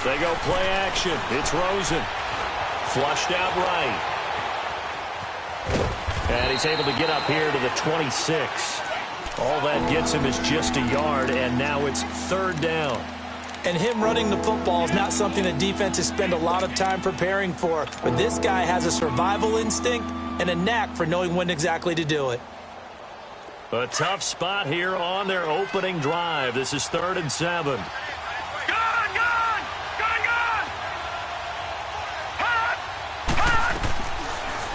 They go play action. It's Rosen. Flushed out right. And he's able to get up here to the 26. All that gets him is just a yard, and now it's third down. And him running the football is not something that defenses spend a lot of time preparing for. But this guy has a survival instinct and a knack for knowing when exactly to do it. A tough spot here on their opening drive. This is 3rd and 7.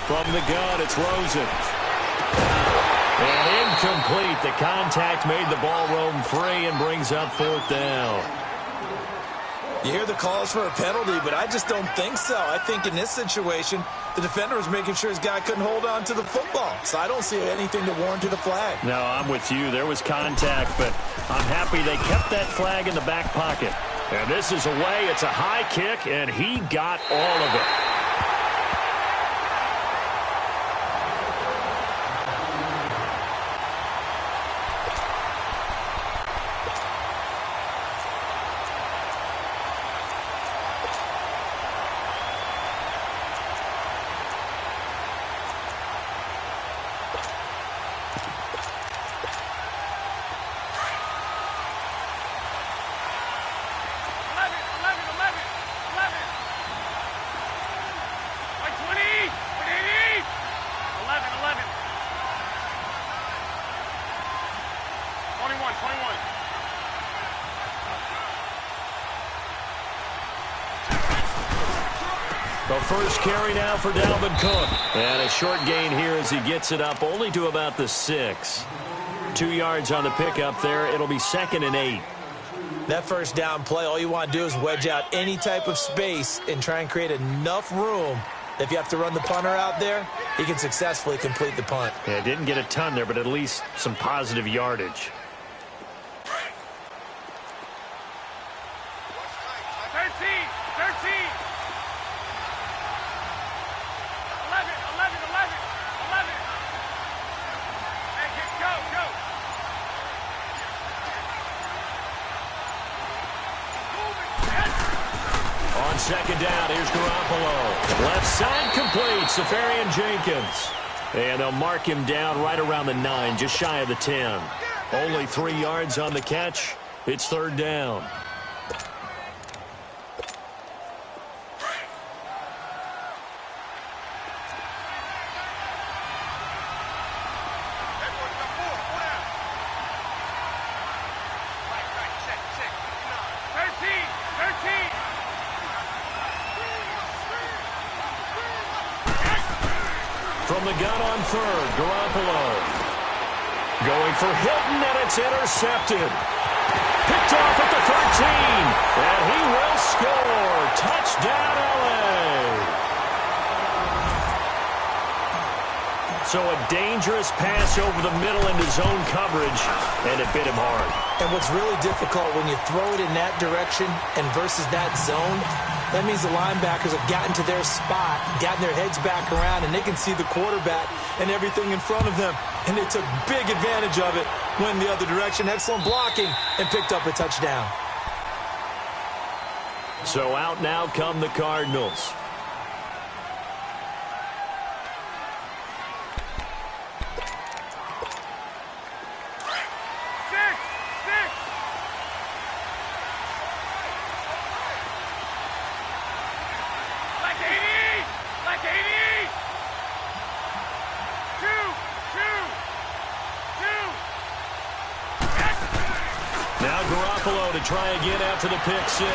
From the gun, it's Rosen. And incomplete. The contact made the ball roam free and brings up 4th down. You hear the calls for a penalty, but I just don't think so. I think in this situation, the defender was making sure his guy couldn't hold on to the football. So I don't see anything to warrant a flag. No, I'm with you. There was contact, but I'm happy they kept that flag in the back pocket. And this is away. It's a high kick, and he got all of it. The first carry now for Dalvin Cook. And a short gain here as he gets it up only to about the 6. 2 yards on the pickup there. It'll be 2nd and 8. That first down play, all you want to do is wedge out any type of space and try and create enough room. If you have to run the punter out there, he can successfully complete the punt. Yeah, didn't get a ton there, but at least some positive yardage. 2nd down, here's Garoppolo. Left side complete, Safarian-Jenkins. And they'll mark him down right around the 9, just shy of the 10. Only 3 yards on the catch. It's 3rd down. From the gun on 3rd, Garoppolo. Going for Hilton, and it's intercepted. Picked off at the 13, and he will score. Touchdown, L.A. So a dangerous pass over the middle into zone coverage, and it bit him hard. And what's really difficult when you throw it in that direction and versus that zone, that means the linebackers have gotten to their spot, gotten their heads back around, and they can see the quarterback and everything in front of them. And they took big advantage of it, went the other direction, excellent blocking, and picked up a touchdown. So out now come the Cardinals. Now Garoppolo to try again after the pick 6.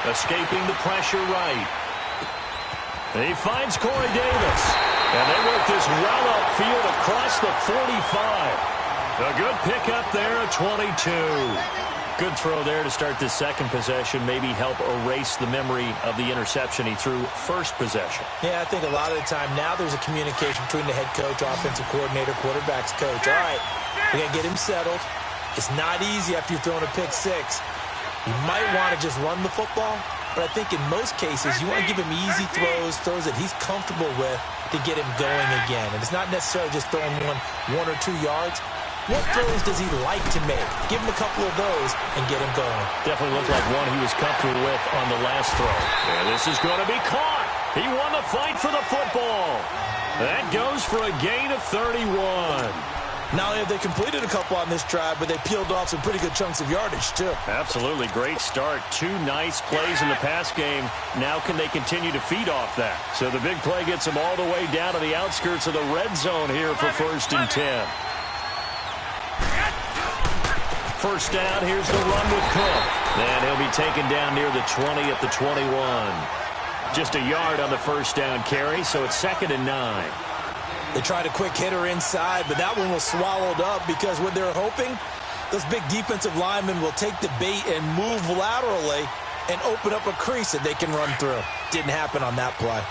Escaping the pressure right. He finds Corey Davis. And they work this well upfield across the 45. A good pickup there at 22. Good throw there to start the second possession. Maybe help erase the memory of the interception he threw first possession. Yeah, I think a lot of the time now there's a communication between the head coach, offensive coordinator, quarterback's coach. All right, we're going to get him settled. It's not easy after you've thrown a pick 6. You might want to just run the football, but I think in most cases you want to give him easy throws that he's comfortable with to get him going again. And it's not necessarily just throwing one or 2 yards. What throws does he like to make? Give him a couple of those and get him going. Definitely looked like one he was comfortable with on the last throw. And this is going to be caught. He won the fight for the football. That goes for a gain of 31. Not only have they completed a couple on this drive, but they peeled off some pretty good chunks of yardage, too. Absolutely. Great start. 2 nice plays in the pass game. Now can they continue to feed off that? So the big play gets them all the way down to the outskirts of the red zone here for 1st and 10. First down, here's the run with Cook. And he'll be taken down near the 20 at the 21. Just a yard on the first down carry, so it's 2nd and 9. They tried a quick hitter inside, but that one was swallowed up because what they're hoping, those big defensive linemen will take the bait and move laterally and open up a crease that they can run through. Didn't happen on that play.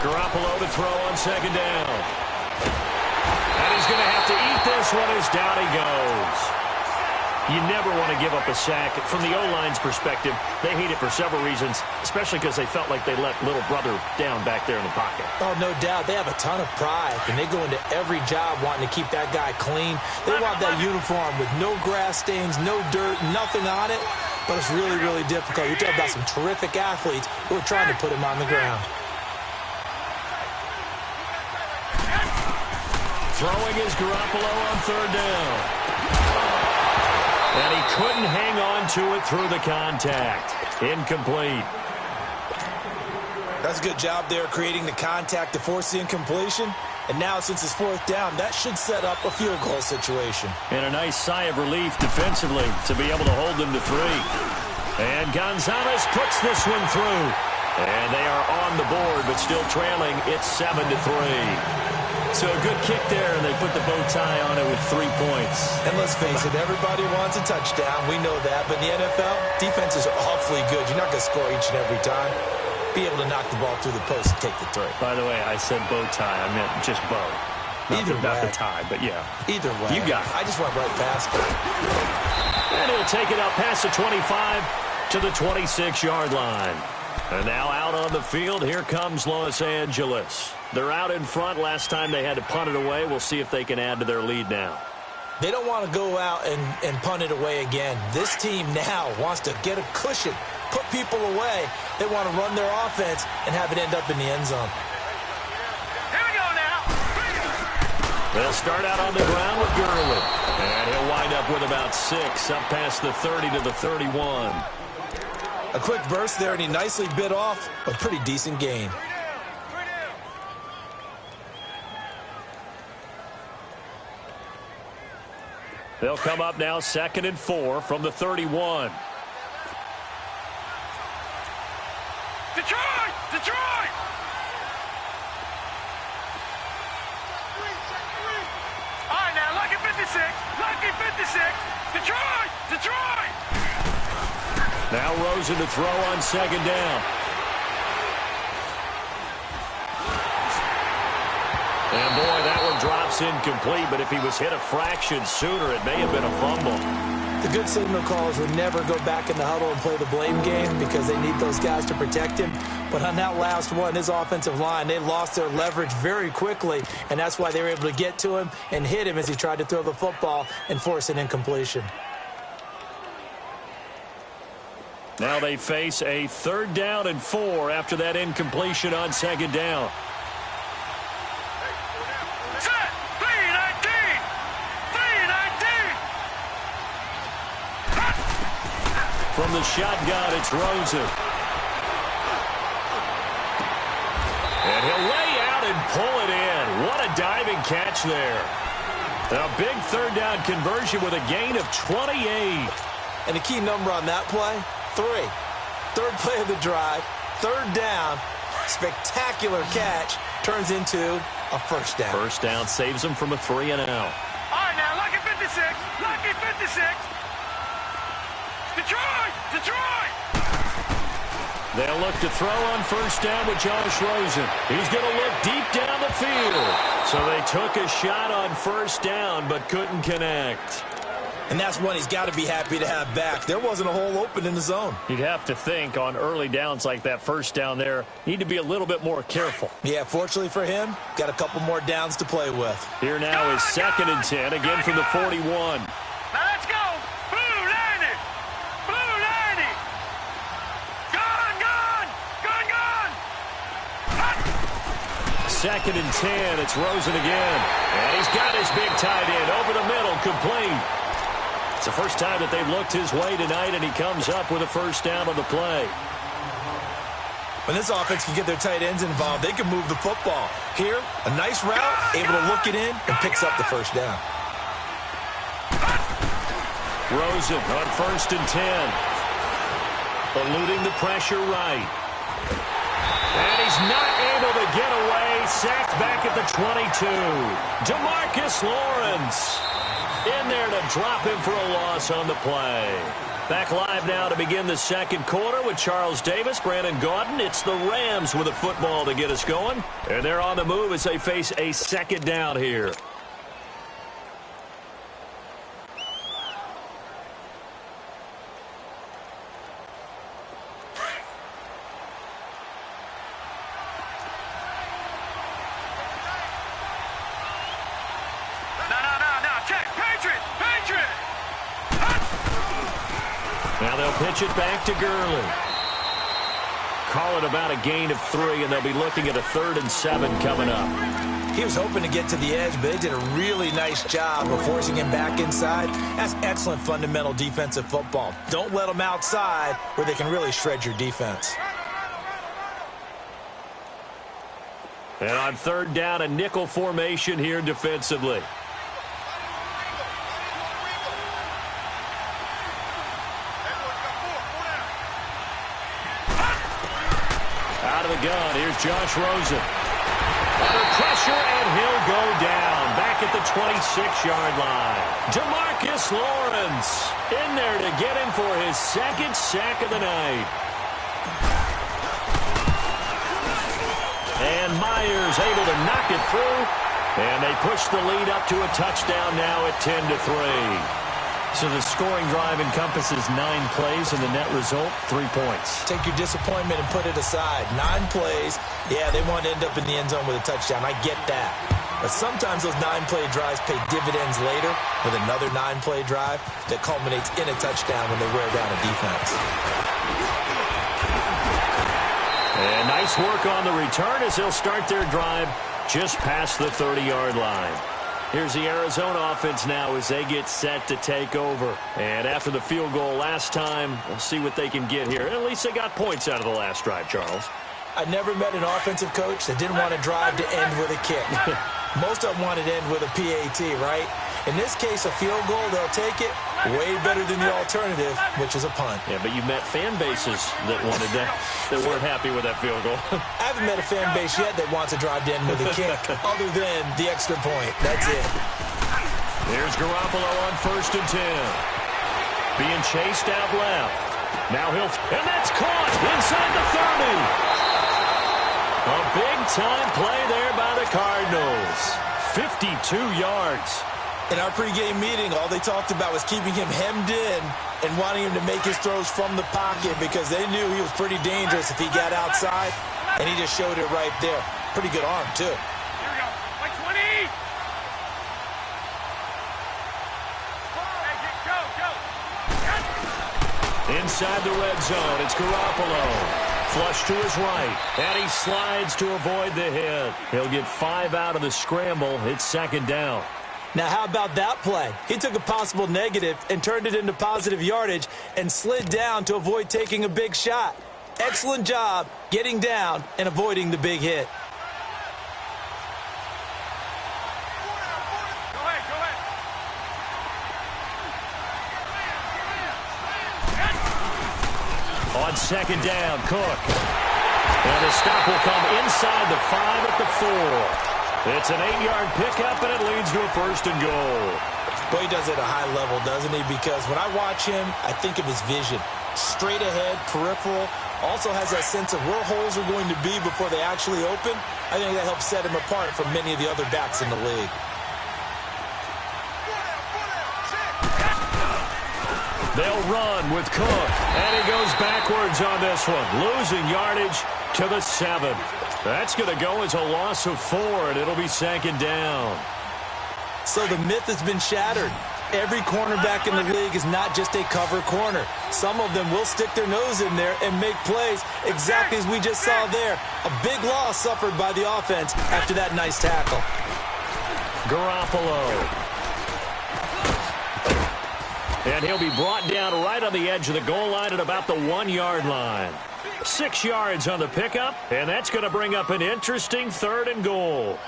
Garoppolo to throw on 2nd down. And he's going to have to eat this one as down he goes. You never want to give up a sack. From the O-line's perspective, they hate it for several reasons, especially because they felt like they let little brother down back there in the pocket. Oh, no doubt. They have a ton of pride, and they go into every job wanting to keep that guy clean. They want that uniform with no grass stains, no dirt, nothing on it. But it's really, really difficult. You're talking about some terrific athletes who are trying to put him on the ground. Throwing is Garoppolo on 3rd down. And he couldn't hang on to it through the contact. Incomplete. That's a good job there creating the contact to force the incompletion. And now since it's 4th down, that should set up a field goal situation. And a nice sigh of relief defensively to be able to hold them to 3. And Gonzalez puts this one through. And they are on the board, but still trailing. It's 7-3. So a good kick there, and they put the bow tie on it with 3 points. And let's face it, everybody wants a touchdown. We know that. But in the NFL, defenses are awfully good. You're not going to score each and every time. Be able to knock the ball through the post and take the 3. By the way, I said bow tie. I meant just bow. Not the tie, but yeah. Either way. You got it. I just went right past it. And he'll take it up past the 25 to the 26-yard line. And now out on the field, here comes Los Angeles. They're out in front. Last time they had to punt it away. We'll see if they can add to their lead now. They don't want to go out and punt it away again. This team now wants to get a cushion, put people away. They want to run their offense and have it end up in the end zone. Here we go now. They'll start out on the ground with Gurley. And he'll wind up with about 6, up past the 30 to the 31. A quick burst there, and he nicely bit off a pretty decent gain. They'll come up now 2nd and 4 from the 31. Detroit! Detroit! All right, now, lucky 56. Lucky 56. Detroit! Detroit! Now Rosen to throw on 2nd down. And boy, that one drops incomplete, but if he was hit a fraction sooner, it may have been a fumble. The good signal callers would never go back in the huddle and play the blame game because they need those guys to protect him. But on that last one, his offensive line, they lost their leverage very quickly, and that's why they were able to get to him and hit him as he tried to throw the football and force an incompletion. Now they face a 3rd down and 4 after that incompletion on 2nd down. Set! 319! 319! From the shotgun, it's Rosen. And he'll lay out and pull it in. What a diving catch there. A big 3rd down conversion with a gain of 28. And the key number on that play, 3. 3rd play of the drive, 3rd down, spectacular catch, turns into a 1st down. 1st down saves them from a 3 and out. All right, now, lucky 56. Lucky 56. Detroit! Detroit! They'll look to throw on first down with Josh Rosen. He's going to look deep down the field. So they took a shot on first down but couldn't connect. And that's one he's got to be happy to have back. There wasn't a hole open in the zone. You'd have to think on early downs like that first down there, need to be a little bit more careful. Yeah, fortunately for him, got a couple more downs to play with. Here now is 2nd and 10, again from the 41. Now let's go. Blue Lanny. Blue Lanny. Gone, gone. Gone, gone. 2nd and 10, it's Rosen again. And he's got his big tight end over the middle, complete. It's the first time that they've looked his way tonight, and he comes up with a first down on the play. When this offense can get their tight ends involved, they can move the football. Here, a nice route, able to look it in, and picks up the first down. Rosen on 1st and 10. Eluding the pressure right. And he's not able to get away. Sacked back at the 22. DeMarcus Lawrence in there to drop him for a loss on the play. Back live now to begin the second quarter with Charles Davis, Brandon Gaudin. It's the Rams with a football to get us going. And they're on the move as they face a second down here. Now they'll pitch it back to Gurley. Call it about a gain of 3, and they'll be looking at a 3rd and 7 coming up. He was hoping to get to the edge, but they did a really nice job of forcing him back inside. That's excellent fundamental defensive football. Don't let them outside where they can really shred your defense. And on 3rd down, a nickel formation here defensively. The gun. Here's Josh Rosen. Under pressure, and he'll go down. Back at the 26-yard line. DeMarcus Lawrence in there to get him for his 2nd sack of the night. And Myers able to knock it through. And they push the lead up to a touchdown now at 10-3. So the scoring drive encompasses 9 plays, and the net result, 3 points. Take your disappointment and put it aside. 9 plays. Yeah, they want to end up in the end zone with a touchdown. I get that. But sometimes those 9-play drives pay dividends later with another 9-play drive that culminates in a touchdown when they wear down a defense. And nice work on the return as they'll start their drive just past the 30-yard line. Here's the Arizona offense now as they get set to take over. And after the field goal last time, we'll see what they can get here. At least they got points out of the last drive, Charles. I never met an offensive coach that didn't want to drive to end with a kick. Most of them wanted to end with a PAT, right? In this case, a field goal, they'll take it. Way better than the alternative, which is a punt. Yeah, but you met fan bases that wanted that weren't happy with that field goal. I haven't met a fan base yet that wants to drive to end with a kick, other than the extra point. That's it. Here's Garoppolo on 1st and 10. Being chased out left. Now and that's caught inside the 30. A big-time play there by the Cardinals. 52 yards. In our pregame meeting, all they talked about was keeping him hemmed in and wanting him to make his throws from the pocket because they knew he was pretty dangerous if he got outside, and he just showed it right there. Pretty good arm, too. Here we go. Like 20. Hey, go. Inside the red zone, it's Garoppolo. Flush to his right, and he slides to avoid the hit. He'll get 5 out of the scramble. It's 2nd down. Now, how about that play? He took a possible negative and turned it into positive yardage and slid down to avoid taking a big shot. Excellent job getting down and avoiding the big hit. Go ahead, go ahead. On 2nd down, Cook. And the stop will come inside the 5 at the 4. It's an 8-yard pickup, and it leads to a 1st and goal. Boy, he does it at a high level, doesn't he? Because when I watch him, I think of his vision. Straight ahead, peripheral, Also has that sense of where holes are going to be before they actually open. I think that helps set him apart from many of the other backs in the league. They'll run with Cook, and he goes backwards on this one, losing yardage to the 7. That's going to go as a loss of 4, and it'll be second down. So the myth has been shattered. Every cornerback in the league is not just a cover corner. Some of them will stick their nose in there and make plays exactly as we just saw there. A big loss suffered by the offense after that nice tackle. Garoppolo. And he'll be brought down right on the edge of the goal line at about the 1-yard line. 6 yards on the pickup, and that's going to bring up an interesting 3rd and goal.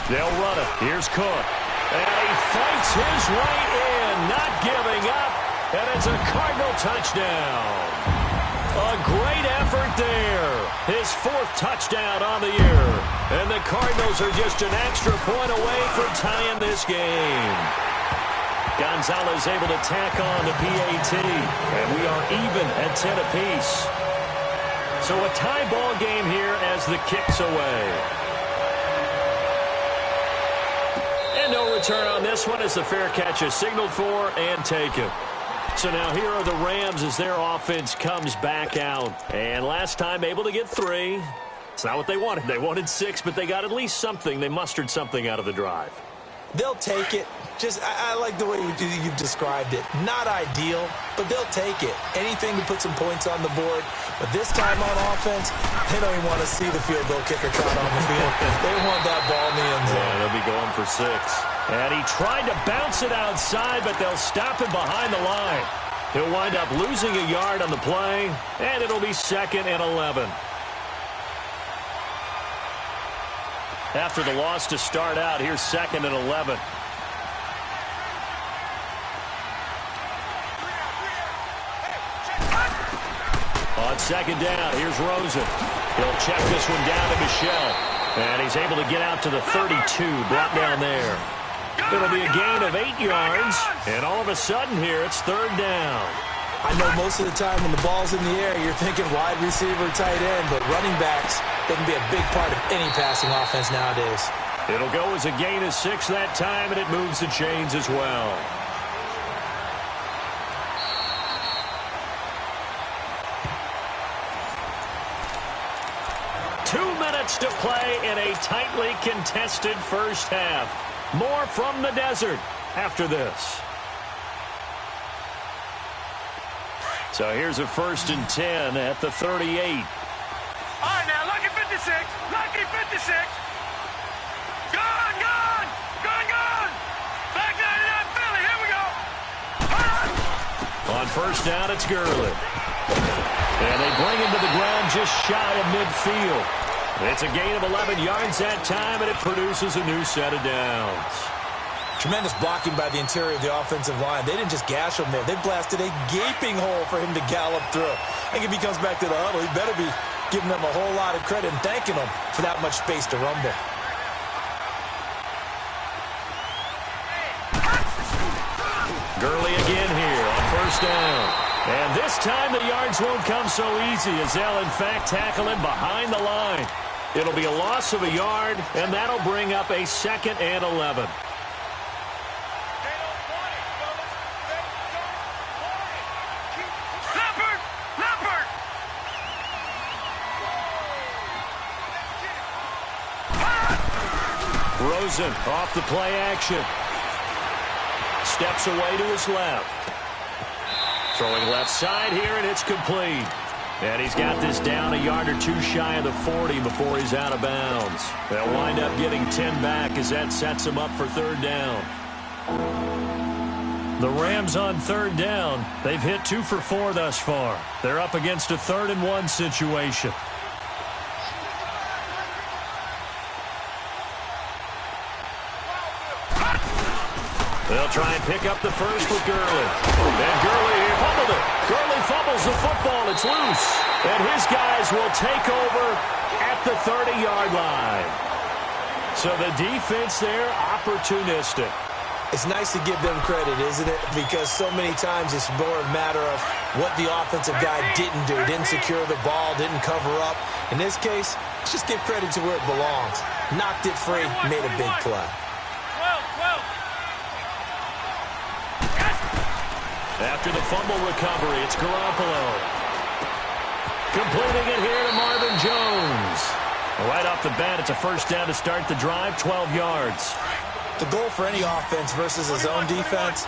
They'll run it. Here's Cook. And he fights his way in, not giving up. And it's a Cardinal touchdown. A great effort there. His 4th touchdown on the year. And the Cardinals are just an extra point away from tying this game. Gonzalez able to tack on the PAT. And we are even at 10 apiece. So a tie ball game here as the kick's away. And no return on this one as the fair catch is signaled for and taken. So now here are the Rams as their offense comes back out. And last time able to get 3. It's not what they wanted. They wanted 6, but they got at least something. They mustered something out of the drive. They'll take it. I like the way you've described it. Not ideal, but they'll take it. Anything to put some points on the board. But this time on offense, they don't even want to see the field goal kicker trot on the field. They want that ball in the end zone. Yeah, they'll be going for 6. And he tried to bounce it outside, but they'll stop him behind the line. He'll wind up losing a yard on the play, and it'll be 2nd and 11. After the loss to start out, here's 2nd and 11. On 2nd down, here's Rosen. He'll check this one down to Michel. And he's able to get out to the 32, brought down there. It'll be a gain of 8 yards. And all of a sudden here, it's 3rd down. I know most of the time when the ball's in the air, you're thinking wide receiver, tight end, but running backs, they can be a big part of any passing offense nowadays. It'll go as a gain of 6 that time, and it moves the chains as well. To play in a tightly contested first half. More from the desert after this. So here's a 1st and 10 at the 38. All right, now, lucky 56. Lucky 56. Gone, gone. Gone, gone. Back 99 Philly. Here we go. On 1st down, it's Gurley. And they bring him to the ground just shy of midfield. It's a gain of 11 yards that time, and it produces a new set of downs. Tremendous blocking by the interior of the offensive line. They didn't just gash him there. They blasted a gaping hole for him to gallop through. I think if he comes back to the huddle, he better be giving them a whole lot of credit and thanking them for that much space to rumble. Gurley again here on 1st down. And this time the yards won't come so easy as they'll, in fact, tackle him behind the line. It'll be a loss of a yard, and that'll bring up a 2nd and 11. Rosen off the play action. Steps away to his left. Throwing left side here, and it's complete. And he's got this down a yard or 2 shy of the 40 before he's out of bounds. They'll wind up getting 10 back as that sets him up for 3rd down. The Rams on third down. They've hit 2 for 4 thus far. They're up against a 3rd and 1 situation. They'll try and pick up the first with Gurley. And Gurley fumbled it. Gurley fumbles the football. It's loose. And his guys will take over at the 30-yard line. So the defense there, opportunistic. It's nice to give them credit, isn't it? Because so many times it's more a matter of what the offensive guy didn't do. Didn't secure the ball, didn't cover up. In this case, let's just give credit to where it belongs. Knocked it free, made a big play. After the fumble recovery, it's Garoppolo. Completing it here to Marvin Jones. Right off the bat, it's a first down to start the drive, 12 yards. The goal for any offense versus a zone defense,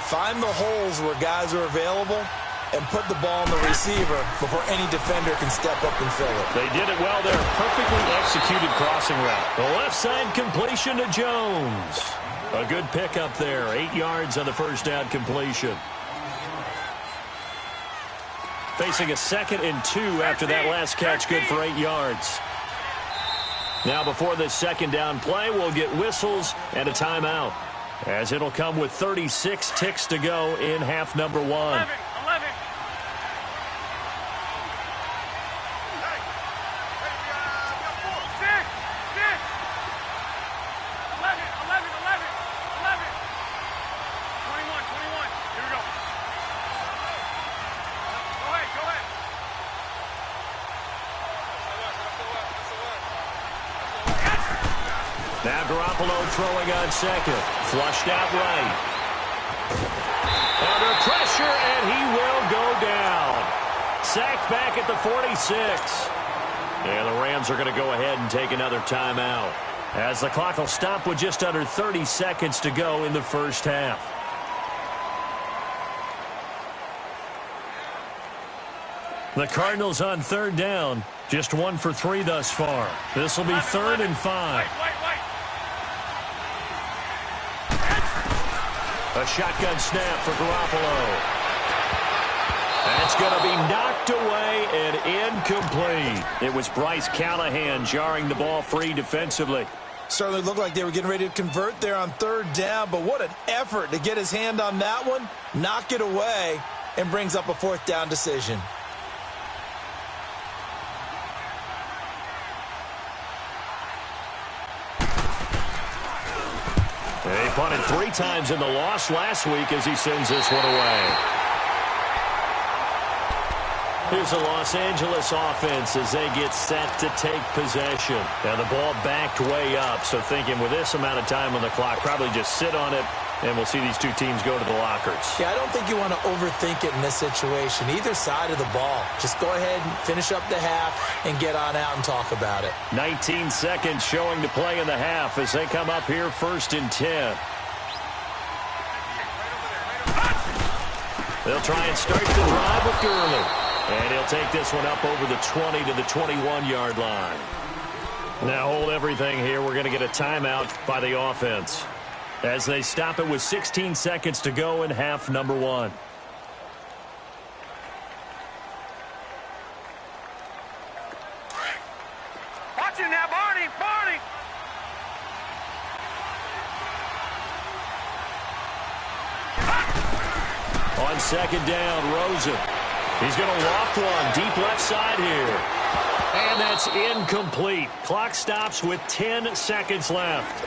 find the holes where guys are available and put the ball on the receiver before any defender can step up and fill it. They did it well there. Perfectly executed crossing route. The left side completion to Jones. A good pickup there. 8 yards on the first down completion. Facing a 2nd and 2 after that last catch, good for 8 yards. Now before this second down play, we'll get whistles and a timeout, as it'll come with 36 ticks to go in half number 1. 11. Now Garoppolo throwing on second. Flushed out right. Under pressure, and he will go down. Sacked back at the 46. And the Rams are going to go ahead and take another timeout, as the clock will stop with just under 30 seconds to go in the first half. The Cardinals on third down. Just 1 for 3 thus far. This will be 3rd and 5. A shotgun snap for Garoppolo. That's going to be knocked away and incomplete. It was Bryce Callahan jarring the ball free defensively. Certainly looked like they were getting ready to convert there on third down, but what an effort to get his hand on that one, knock it away, and brings up a 4th down decision. He punted 3 times in the loss last week as he sends this one away. Here's the Los Angeles offense as they get set to take possession. Now the ball backed way up, so thinking with this amount of time on the clock, probably just sit on it, and we'll see these two teams go to the lockers. Yeah, I don't think you want to overthink it in this situation. Either side of the ball. Just go ahead and finish up the half and get on out and talk about it. 19 seconds showing to play in the half as they come up here 1st and 10. They'll try and start the drive with Gurley. And he'll take this one up over the 20 to the 21-yard line. Now hold everything here. We're going to get a timeout by the offense, as they stop it with 16 seconds to go in half number 1. Watch it now, Barney! Barney! On second down, Rosen. He's going to loft one deep left side here. And that's incomplete. Clock stops with 10 seconds left.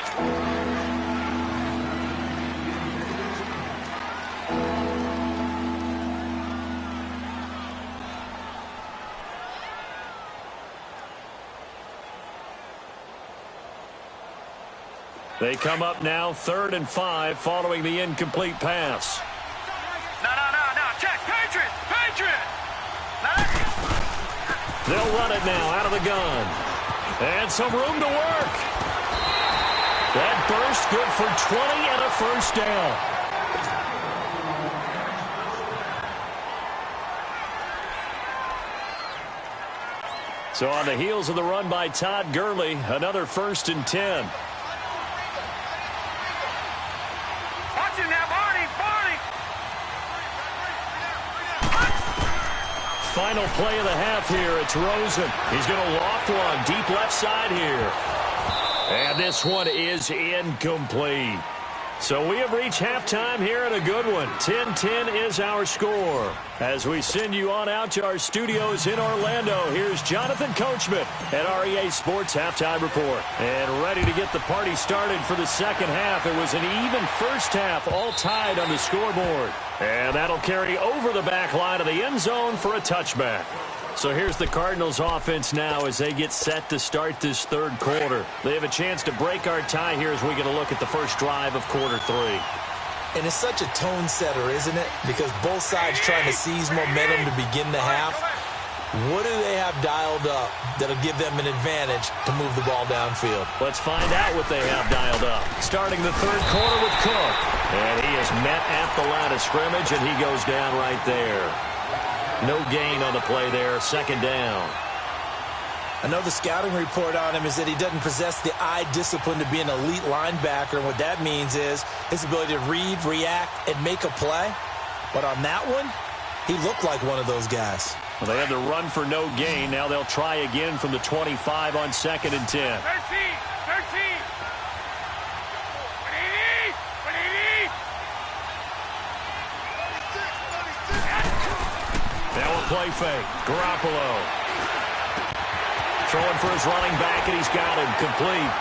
They come up now 3rd and 5 following the incomplete pass. No. Check. Patriot! Patriot! They'll run it now out of the gun. And some room to work. That burst good for 20 and a first down. So on the heels of the run by Todd Gurley, another 1st and 10. Watch it now, Barney! Barney! final play of the half here. It's Rosen. He's going to loft one deep left side here. And this one is incomplete. So we have reached halftime here in a good one. 10-10 is our score. As we send you on out to our studios in Orlando, here's Jonathan Coachman at REA Sports Halftime Report. And ready to get the party started for the second half. It was an even first half, all tied on the scoreboard. And that'll carry over the back line of the end zone for a touchback. So here's the Cardinals offense now as they get set to start this third quarter. They have a chance to break our tie here as we get a look at the first drive of quarter three. And it's such a tone setter, isn't it? Because both sides trying to seize momentum to begin the half. What do they have dialed up that'll give them an advantage to move the ball downfield? Let's find out what they have dialed up. Starting the third quarter with Cook. And he is met at the line of scrimmage, and he goes down right there. No gain on the play there, second down. I know the scouting report on him is that he doesn't possess the eye discipline to be an elite linebacker. And what that means is his ability to read, react, and make a play. But on that one, he looked like one of those guys. Well, they had the run for no gain. Now they'll try again from the 25 on 2nd and 10. 13. Now a play fake. Garoppolo. Throwing for his running back, and he's got him complete.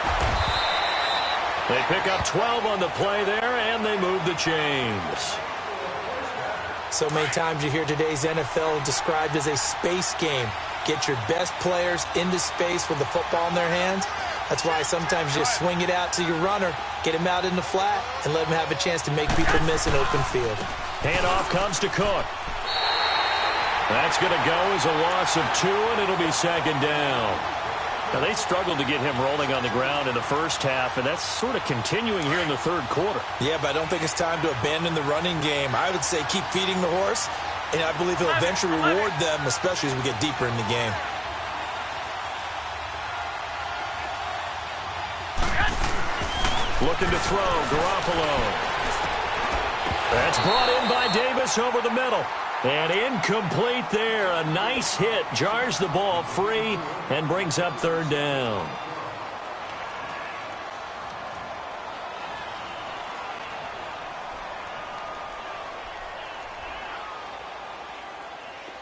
They pick up 12 on the play there, and they move the chains. So many times you hear today's NFL described as a space game. Get your best players into space with the football in their hands. That's why sometimes you just swing it out to your runner, get him out in the flat, and let him have a chance to make people miss an open field. Handoff comes to Cook. That's going to go as a loss of 2, and it'll be second down. Now, they struggled to get him rolling on the ground in the first half, and that's sort of continuing here in the third quarter. Yeah, but I don't think it's time to abandon the running game. I would say keep feeding the horse, and I believe he'll eventually reward them, especially as we get deeper in the game. Looking to throw, Garoppolo. That's brought in by Davis over the middle. And incomplete there. A nice hit. Jars the ball free and brings up third down.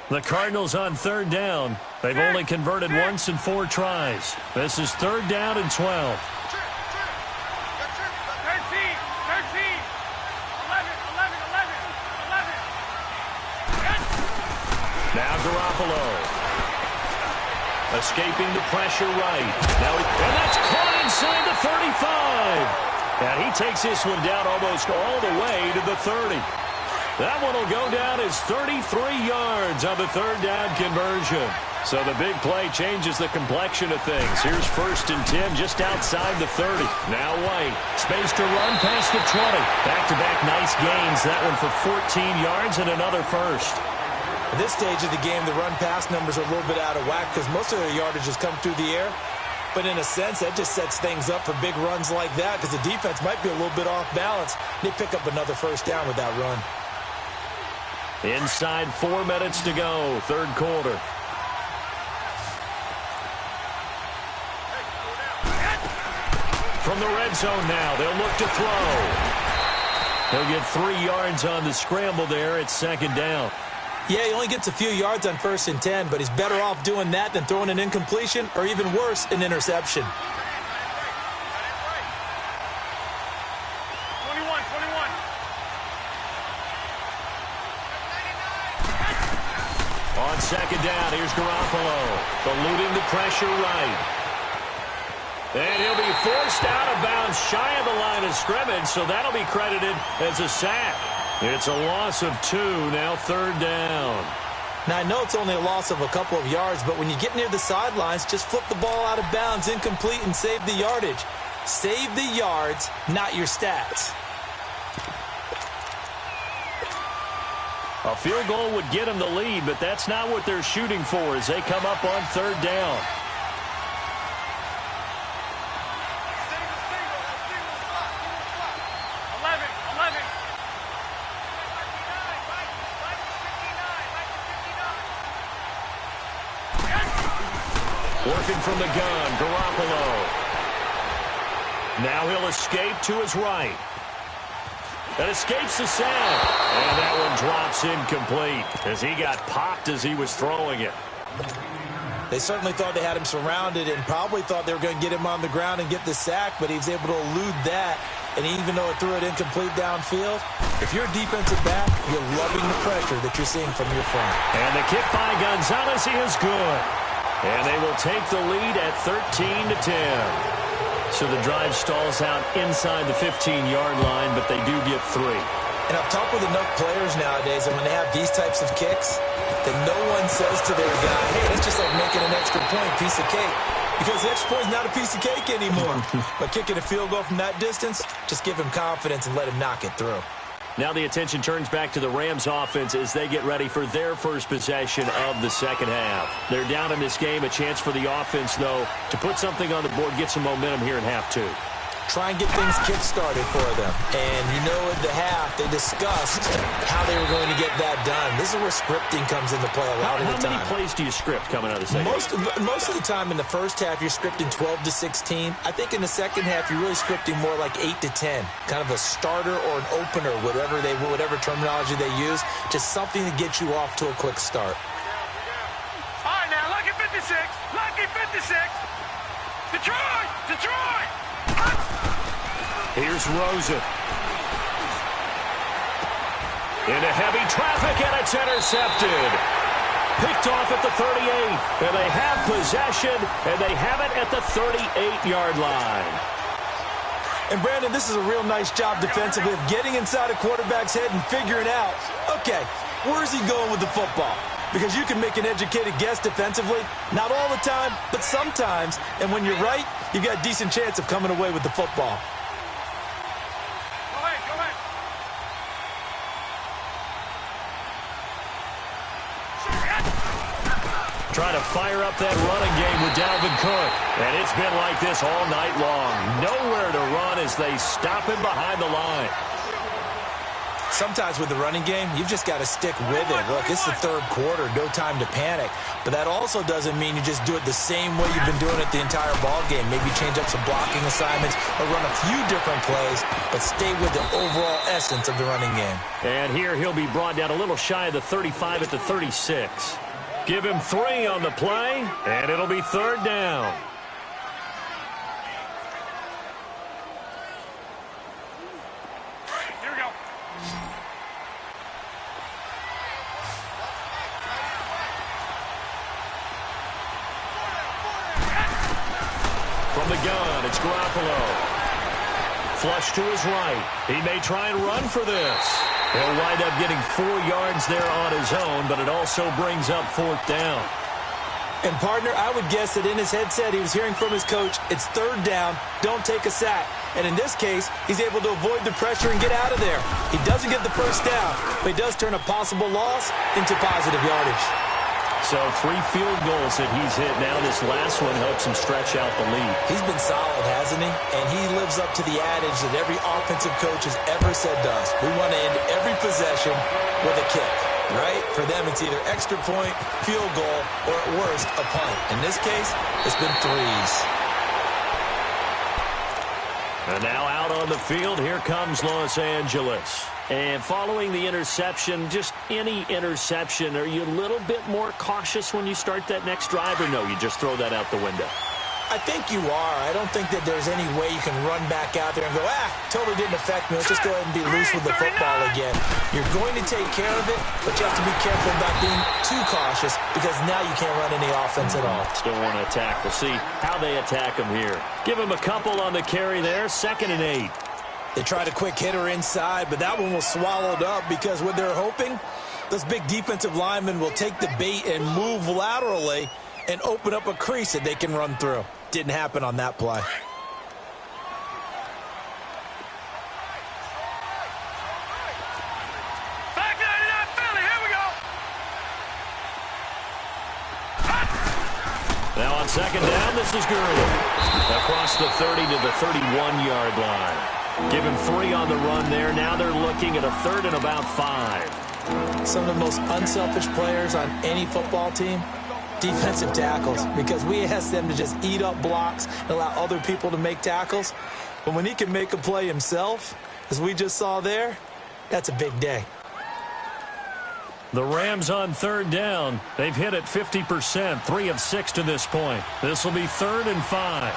The Cardinals on third down. They've only converted once in 4 tries. This is third down and 12. Now Garoppolo. Escaping the pressure right. Now, and that's caught inside the 35. And he takes this one down almost all the way to the 30. That one will go down as 33 yards on the third down conversion. So the big play changes the complexion of things. Here's 1st and 10 just outside the 30. Now White. Space to run past the 20. Back-to-back nice gains. That one for 14 yards and another first. At this stage of the game, the run-pass numbers are a little bit out of whack because most of their yardage has come through the air. But in a sense, that just sets things up for big runs like that because the defense might be a little bit off balance. They pick up another first down with that run. Inside 4 minutes to go, third quarter. From the red zone now, they'll look to throw. He'll get 3 yards on the scramble there. It's second down. Yeah, he only gets a few yards on 1st and 10, but he's better off doing that than throwing an incompletion or even worse, an interception. 21. On second down, here's Garoppolo. Eluding the pressure right. And he'll be forced out of bounds shy of the line of scrimmage, so that'll be credited as a sack. It's a loss of 2, now third down. Now, I know it's only a loss of a couple of yards, but when you get near the sidelines, just flip the ball out of bounds, incomplete, and save the yardage. Save the yards, not your stats. A field goal would get them the lead, but that's not what they're shooting for as they come up on third down. Working from the gun, Garoppolo. Now he'll escape to his right. That escapes the sack. And that one drops incomplete as he got popped as he was throwing it. They certainly thought they had him surrounded and probably thought they were going to get him on the ground and get the sack, but he was able to elude that. And even though it threw it incomplete downfield, if you're a defensive back, you're loving the pressure that you're seeing from your front. And the kick by Gonzalez is good. And they will take the lead at 13-10. So the drive stalls out inside the 15-yard line, but they do get 3. And I've talked with enough players nowadays that when they have these types of kicks, that no one says to their guy, hey, that's just like making an extra point, piece of cake. Because the extra point is not a piece of cake anymore. But kicking a field goal from that distance, just give him confidence and let him knock it through. Now the attention turns back to the Rams offense as they get ready for their first possession of the second half. They're down in this game. A chance for the offense, though, to put something on the board, get some momentum here in half 2. Try and get things kick-started for them. And, you know, at the half, they discussed how they were going to get that done. This is where scripting comes into play a lot of the time. How many plays do you script coming out of the second half? Most of the time in the first half, you're scripting 12 to 16. I think in the second half, you're really scripting more like 8 to 10. Kind of a starter or an opener, whatever terminology they use. Just something to get you off to a quick start. All right, now, lucky 56. Lucky 56. Detroit! Detroit! Here's Rosen. Into heavy traffic, and it's intercepted. Picked off at the 38. And they have possession, and they have it at the 38-yard line. And, Brandon, this is a real nice job defensively of getting inside a quarterback's head and figuring out, okay, where's he going with the football? Because you can make an educated guess defensively. Not all the time, but sometimes. And when you're right, you've got a decent chance of coming away with the football. Trying to fire up that running game with Dalvin Cook. And it's been like this all night long. Nowhere to run as they stop him behind the line. Sometimes with the running game, you've just got to stick with it. Look, it's the third quarter, no time to panic. But that also doesn't mean you just do it the same way you've been doing it the entire ball game. Maybe change up some blocking assignments or run a few different plays, but stay with the overall essence of the running game. And here he'll be brought down a little shy of the 35 at the 36. Give him 3 on the play, and it'll be third down. Here we go. From the gun, it's Garoppolo. Flush to his right. He may try and run for this. He'll wind up getting 4 yards there on his own, but it also brings up 4th down. And, partner, I would guess that in his headset he was hearing from his coach, it's third down, don't take a sack. And in this case, he's able to avoid the pressure and get out of there. He doesn't get the first down, but he does turn a possible loss into positive yardage. So 3 field goals that he's hit now. This last one helps him stretch out the lead. He's been solid, hasn't he? And he lives up to the adage that every offensive coach has ever said to us. We want to end every possession with a kick, right? For them, it's either extra point, field goal, or at worst, a punt. In this case, it's been 3s. And now out on the field, here comes Los Angeles. And following the interception, just any interception, are you a little bit more cautious when you start that next drive, or no, you just throw that out the window? I think you are. I don't think that there's any way you can run back out there and go, totally didn't affect me. Let's just go ahead and be loose with the football again. You're going to take care of it, but you have to be careful about being too cautious because now you can't run any offense at all. Still want to attack. We'll see how they attack him here. Give him a couple on the carry there, 2nd and 8. They tried a quick hitter inside, but that one was swallowed up because what they're hoping, those big defensive linemen will take the bait and move laterally and open up a crease that they can run through. Didn't happen on that play. Back 99 Philly, here we go. Now on 2nd down, this is Gurley. Across the 30 to the 31-yard line. Give him 3 on the run there. Now they're looking at a 3rd and about 5. Some of the most unselfish players on any football team defensive tackles, because we asked them to just eat up blocks and allow other people to make tackles. But when he can make a play himself, as we just saw there, that's a big day. The Rams on third down. They've hit it 50%, 3 of 6 to this point. This will be 3rd and 5.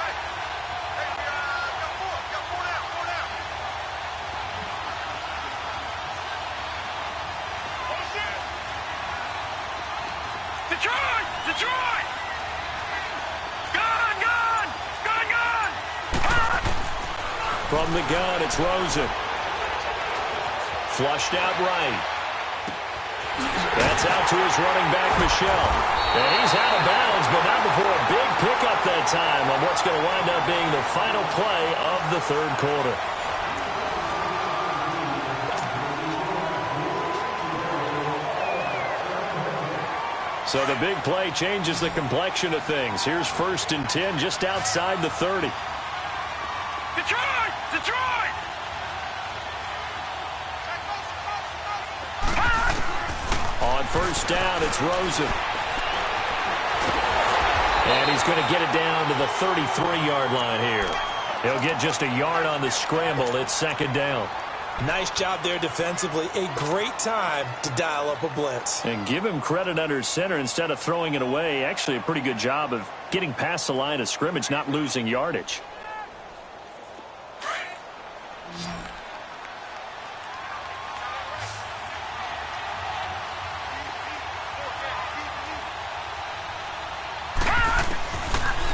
Detroit! Detroit! Gun! Gun! Gun! Gun! From the gun, it's Rosen. Flushed out right. That's out to his running back, Michel. And he's out of bounds, but not before a big pickup that time on what's going to wind up being the final play of the third quarter. So the big play changes the complexion of things. Here's 1st and 10 just outside the 30. Detroit! Detroit! On 1st down, it's Rosen. And he's going to get it down to the 33-yard line here. He'll get just a yard on the scramble. It's 2nd down. Nice job there defensively. A great time to dial up a blitz. And give him credit under center instead of throwing it away. Actually, a pretty good job of getting past the line of scrimmage, not losing yardage.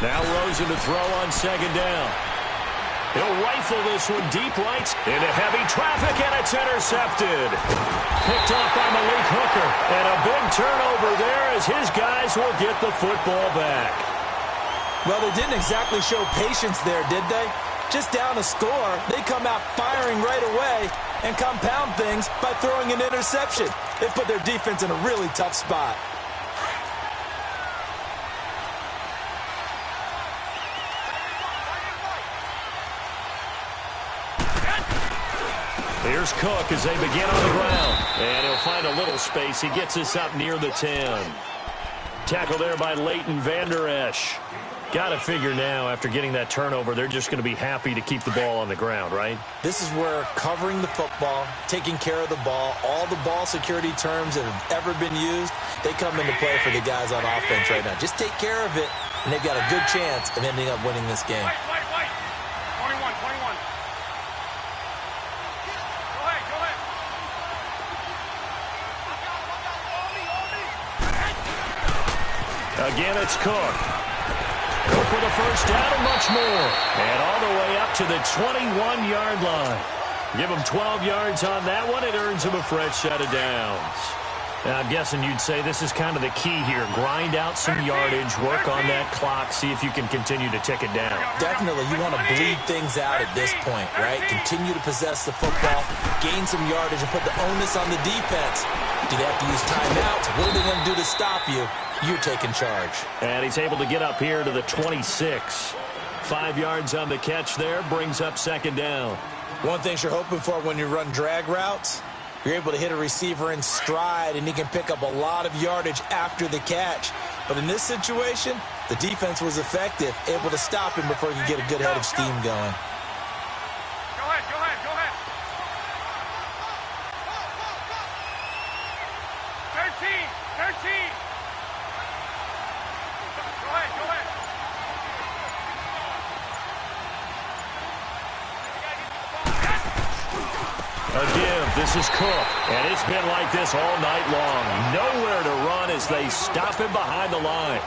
Now Rosen to throw on 2nd down. He'll rifle this one deep right into heavy traffic, and it's intercepted. Picked off by Malik Hooker. And a big turnover there as his guys will get the football back. Well, they didn't exactly show patience there, did they? Just down a score, they come out firing right away and compound things by throwing an interception. They put their defense in a really tough spot. Here's Cook as they begin on the ground. And he'll find a little space. He gets us up near the 10. Tackle there by Leighton Vander Esch. Got to figure now, after getting that turnover, they're just going to be happy to keep the ball on the ground, right? This is where covering the football, taking care of the ball, all the ball security terms that have ever been used, they come into play for the guys on offense right now. Just take care of it, and they've got a good chance of ending up winning this game. Wait. 21. Go ahead. Again, it's Cook. Cook with a 1st down and much more. And all the way up to the 21-yard line. Give him 12 yards on that one. It earns him a fresh set of downs. Now, I'm guessing you'd say this is kind of the key here. Grind out some yardage, work on that clock, see if you can continue to tick it down. Definitely, you want to bleed things out at this point, right? Continue to possess the football, gain some yardage, and put the onus on the defense. Do they have to use timeouts? What are they going to do to stop you? You're taking charge. And he's able to get up here to the 26. 5 yards on the catch there, brings up 2nd down. One thing you're hoping for when you run drag routes, you're able to hit a receiver in stride, and he can pick up a lot of yardage after the catch. But in this situation, the defense was effective, able to stop him before he could get a good head of steam going. Go ahead. 13. Go ahead. A give. This is Cook. And it's been like this all night long. Nowhere to run as they stop him behind the line.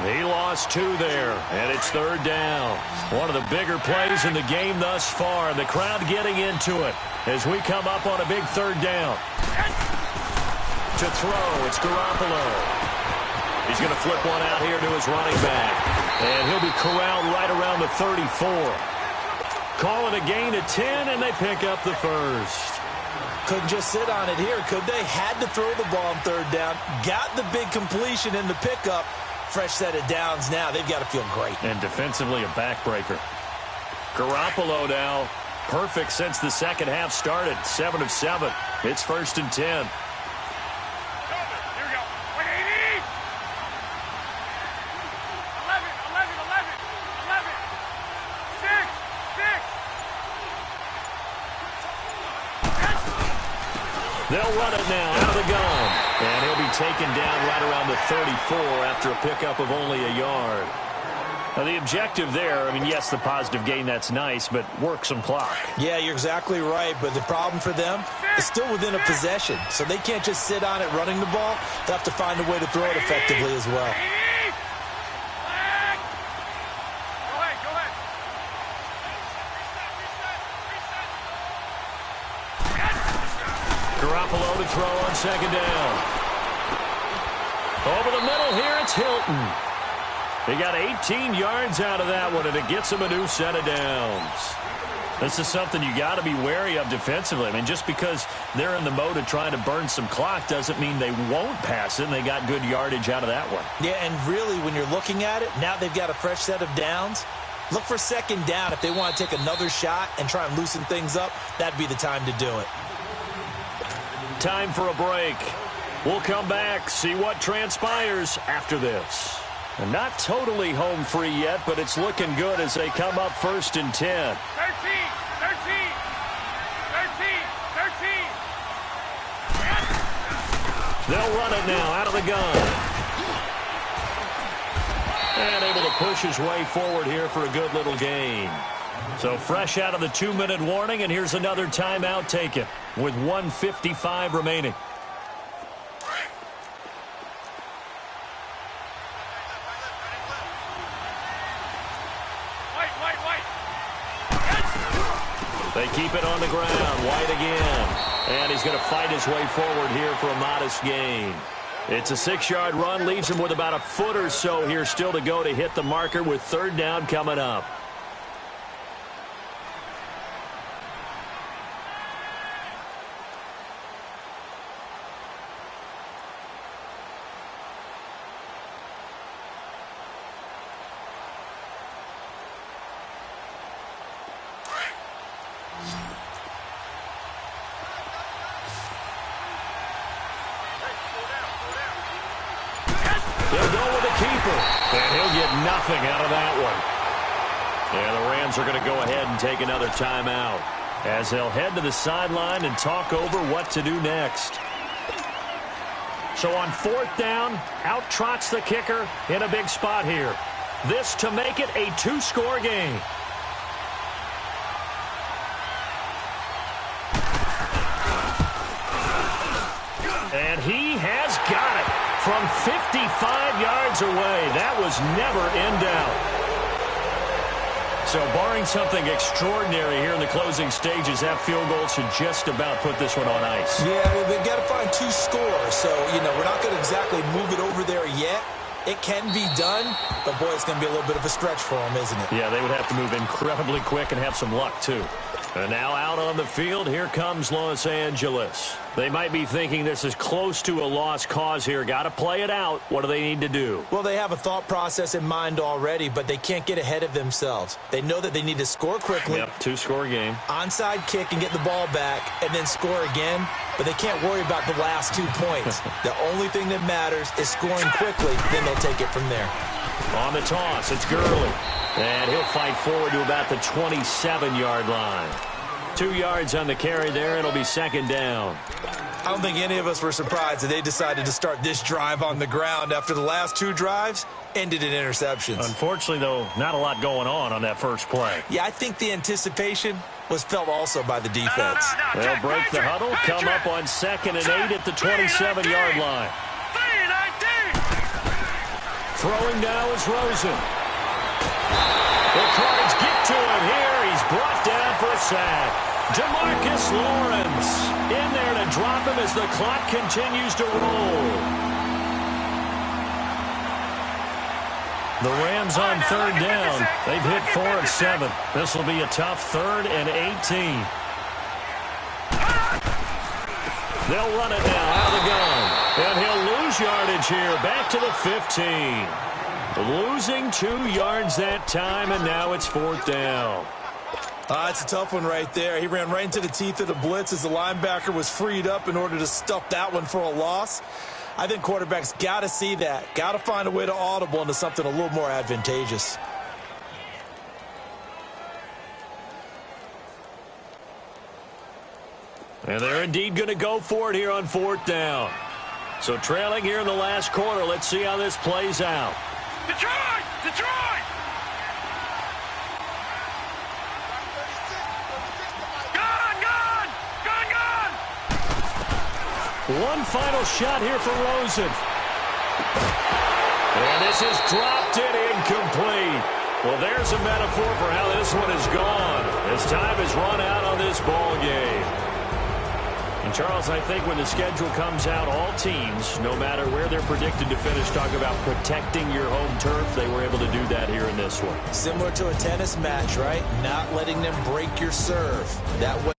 He lost 2 there, and it's 3rd down. One of the bigger plays in the game thus far. The crowd getting into it as we come up on a big 3rd down. To throw, it's Garoppolo. He's going to flip one out here to his running back. And he'll be corralled right around the 34. Call it a gain of 10, and they pick up the 1st. Couldn't just sit on it here, could they? Had to throw the ball on 3rd down. Got the big completion in the pickup. Fresh set of downs now. They've got to feel great. And defensively, a backbreaker. Garoppolo now, perfect since the second half started. 7 of 7. It's 1st and 10. Here we go. 180. They'll run it now out of the gun. And he'll be taken down right around the 34 after a pickup of only a yard. Now, the objective there, I mean, yes, the positive gain, that's nice, but work some clock. Yeah, you're exactly right, but the problem for them is still within a possession, so they can't just sit on it running the ball. They'll have to find a way to throw it effectively as well. Go ahead. Garoppolo to throw on second down. Over the middle here, it's Hilton. He got 18 yards out of that one, and it gets him a new set of downs. This is something you got to be wary of defensively. I mean, just because they're in the mode of trying to burn some clock doesn't mean they won't pass it, and they got good yardage out of that one. Yeah, and really, when you're looking at it, now they've got a fresh set of downs. Look for second down. If they want to take another shot and try and loosen things up, that'd be the time to do it. Time for a break. We'll come back, see what transpires after this. And not totally home free yet, but it's looking good as they come up 1st and 10. 13. They'll run it now out of the gun. And able to push his way forward here for a good little gain. So fresh out of the 2-minute warning, and here's another timeout taken with 1:55 remaining. They keep it on the ground. White again. And he's going to fight his way forward here for a modest gain. It's a 6-yard run. Leaves him with about a foot or so here still to go to hit the marker with 3rd down coming up. And he'll get nothing out of that one. Yeah, the Rams are going to go ahead and take another timeout as they'll head to the sideline and talk over what to do next. So on 4th down, out trots the kicker in a big spot here. This to make it a 2-score game. And he has got it. From 55 yards away, that was never in doubt. So barring something extraordinary here in the closing stages, that field goal should just about put this one on ice. Yeah, they've got to find 2 scores. So, we're not going to exactly move it over there yet. It can be done, but, boy, it's going to be a little bit of a stretch for them, isn't it? Yeah, they would have to move incredibly quick and have some luck, too. And now out on the field, here comes Los Angeles. They might be thinking this is close to a lost cause here. Got to play it out. What do they need to do? Well, they have a thought process in mind already, but they can't get ahead of themselves. They know that they need to score quickly. Yep, 2-score game. Onside kick and get the ball back and then score again, but they can't worry about the last 2 points. The only thing that matters is scoring quickly, then they'll take it from there. On the toss, it's Gurley. And he'll fight forward to about the 27-yard line. 2 yards on the carry there. It'll be 2nd down. I don't think any of us were surprised that they decided to start this drive on the ground after the last 2 drives ended in interceptions. Unfortunately, though, not a lot going on that first play. Yeah, I think the anticipation was felt also by the defense. They'll break the huddle, come up on 2nd and 8 at the 27-yard line. Throwing now is Rosen. The Cards get to him here. He's brought down for a sack. DeMarcus Lawrence in there to drop him as the clock continues to roll. The Rams on 3rd down. They've hit 4 of 7. This will be a tough 3rd and 18. They'll run it now out of the gun. And he'll lose yardage here. Back to the 15. Losing 2 yards that time, and now it's 4th down. It's a tough one right there. He ran right into the teeth of the blitz as the linebacker was freed up in order to stuff that one for a loss. I think quarterbacks got to see that. Got to find a way to audible into something a little more advantageous. And they're indeed going to go for it here on 4th down. So trailing here in the last quarter. Let's see how this plays out. Detroit! Detroit! Gun! Gun! Gun! Gun! One final shot here for Rosen. And this has dropped it incomplete. Well, there's a metaphor for how this one is gone. As time has run out on this ball game. And, Charles, I think when the schedule comes out, all teams, no matter where they're predicted to finish, talk about protecting your home turf. They were able to do that here in this one. Similar to a tennis match, right? Not letting them break your serve. That way.